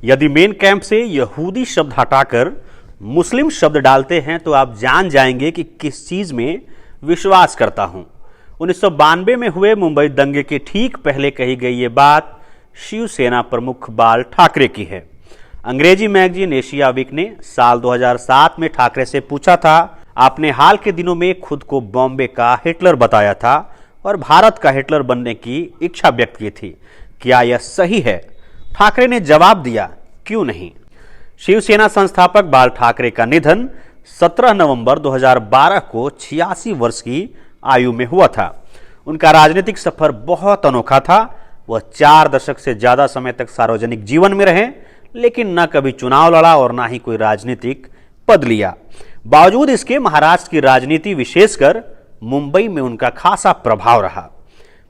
यदि main camp से यहूदी शब्द हटाकर मुस्लिम शब्द डालते हैं तो आप जान जाएंगे कि किस चीज में विश्वास करता हूं। 1992 में हुए मुंबई दंगे के ठीक पहले कही गई ये बात शिवसेना प्रमुख बाल ठाकरे की है। अंग्रेजी मैगजीन एशिया वीक ने साल 2007 में ठाकरे से पूछा था, आपने हाल के दिनों में खुद को बॉम्बे का हिटलर बताया था और भारत का हिटलर बनने की इच्छा व्यक्त की थी, क्या यह सही है? ठाकरे ने जवाब दिया, क्यों नहीं। शिवसेना संस्थापक बाल ठाकरे का निधन 17 नवंबर 2012 को 86 वर्ष की आयु में हुआ था। उनका राजनीतिक सफर बहुत अनोखा था। वह 4 दशक से ज्यादा समय तक सार्वजनिक जीवन में रहे, लेकिन न कभी चुनाव लड़ा और न ही कोई राजनीतिक पद लिया। बावजूद इसके महाराष्ट्र की राजनीति, विशेषकर मुंबई में उनका खासा प्रभाव रहा।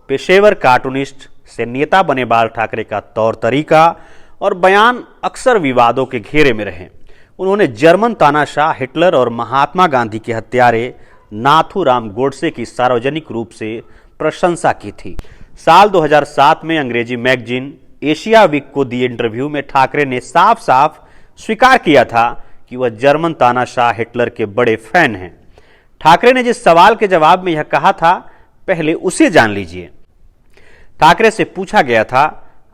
पेशेवर कार्टूनिस्ट से नेता बने बाल ठाकरे का तौर तरीका और बयान अक्सर विवादों के घेरे में रहे। उन्होंने जर्मन तानाशाह हिटलर और महात्मा गांधी के हत्यारे नाथूराम गोडसे की सार्वजनिक रूप से प्रशंसा की थी। साल 2007 में अंग्रेजी मैगजीन एशिया वीक को दिए इंटरव्यू में ठाकरे ने साफ साफ स्वीकार किया था कि वह जर्मन तानाशाह हिटलर के बड़े फैन हैं। ठाकरे ने जिस सवाल के जवाब में यह कहा था, पहले उसे जान लीजिए। ठाकरे से पूछा गया था,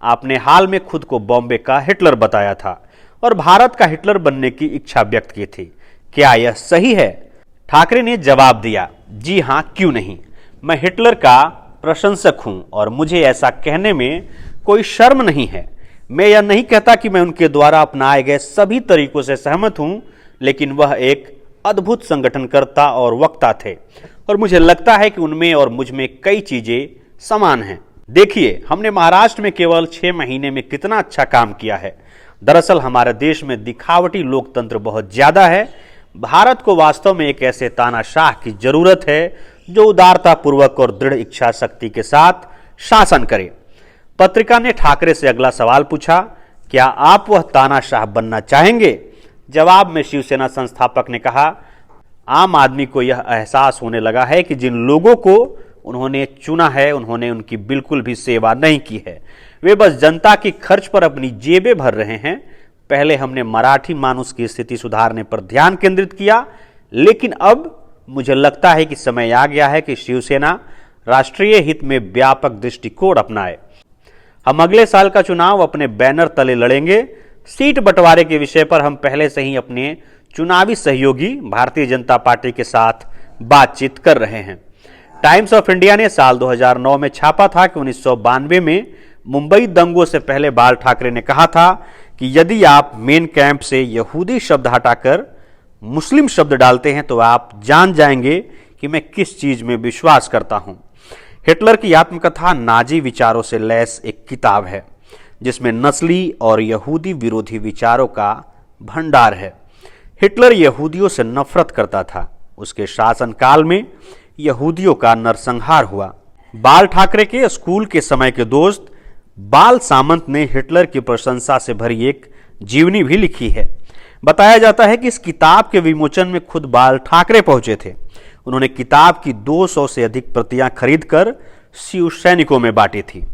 आपने हाल में खुद को बॉम्बे का हिटलर बताया था और भारत का हिटलर बनने की इच्छा व्यक्त की थी, क्या यह सही है? ठाकरे ने जवाब दिया, जी हां, क्यों नहीं। मैं हिटलर का प्रशंसक हूं और मुझे ऐसा कहने में कोई शर्म नहीं है। मैं यह नहीं कहता कि मैं उनके द्वारा अपनाए गए सभी तरीकों से सहमत हूं, लेकिन वह एक अद्भुत संगठनकर्ता और वक्ता थे और मुझे लगता है कि उनमें और मुझ में कई चीजें समान हैं। देखिए, हमने महाराष्ट्र में केवल 6 महीने में कितना अच्छा काम किया है। दरअसल हमारे देश में दिखावटी लोकतंत्र बहुत ज्यादा है। भारत को वास्तव में एक ऐसे तानाशाह की जरूरत है जो उदारता पूर्वक और दृढ़ इच्छा शक्ति के साथ शासन करे। पत्रिका ने ठाकरे से अगला सवाल पूछा, क्या आप वह तानाशाह बनना चाहेंगे? जवाब में शिवसेना संस्थापक ने कहा, आम आदमी को यह एहसास होने लगा है कि जिन लोगों को उन्होंने चुना है उन्होंने उनकी बिल्कुल भी सेवा नहीं की है। वे बस जनता की खर्च पर अपनी जेबें भर रहे हैं। पहले हमने मराठी मानुस की स्थिति सुधारने पर ध्यान केंद्रित किया, लेकिन अब मुझे लगता है कि समय आ गया है कि शिवसेना राष्ट्रीय हित में व्यापक दृष्टिकोण अपनाए। हम अगले साल का चुनाव अपने बैनर तले लड़ेंगे। सीट बंटवारे के विषय पर हम पहले से ही अपने चुनावी सहयोगी भारतीय जनता पार्टी के साथ बातचीत कर रहे हैं। टाइम्स ऑफ इंडिया ने साल 2009 में छापा था कि 1992 में मुंबई दंगों से पहले बाल ठाकरे ने कहा था कि यदि आप मेन कैंप से यहूदी शब्द हटाकर मुस्लिम शब्द डालते हैं तो आप जान जाएंगे कि मैं किस चीज में विश्वास करता हूं। हिटलर की आत्मकथा नाजी विचारों से लैस एक किताब है जिसमें नस्ली और यहूदी विरोधी विचारों का भंडार है। हिटलर यहूदियों से नफरत करता था। उसके शासनकाल में यहूदियों का नरसंहार हुआ। बाल ठाकरे के स्कूल के समय के दोस्त बाल सामंत ने हिटलर की प्रशंसा से भरी एक जीवनी भी लिखी है। बताया जाता है कि इस किताब के विमोचन में खुद बाल ठाकरे पहुंचे थे। उन्होंने किताब की 200 से अधिक प्रतियां खरीदकर शिव सैनिकों में बांटी थी।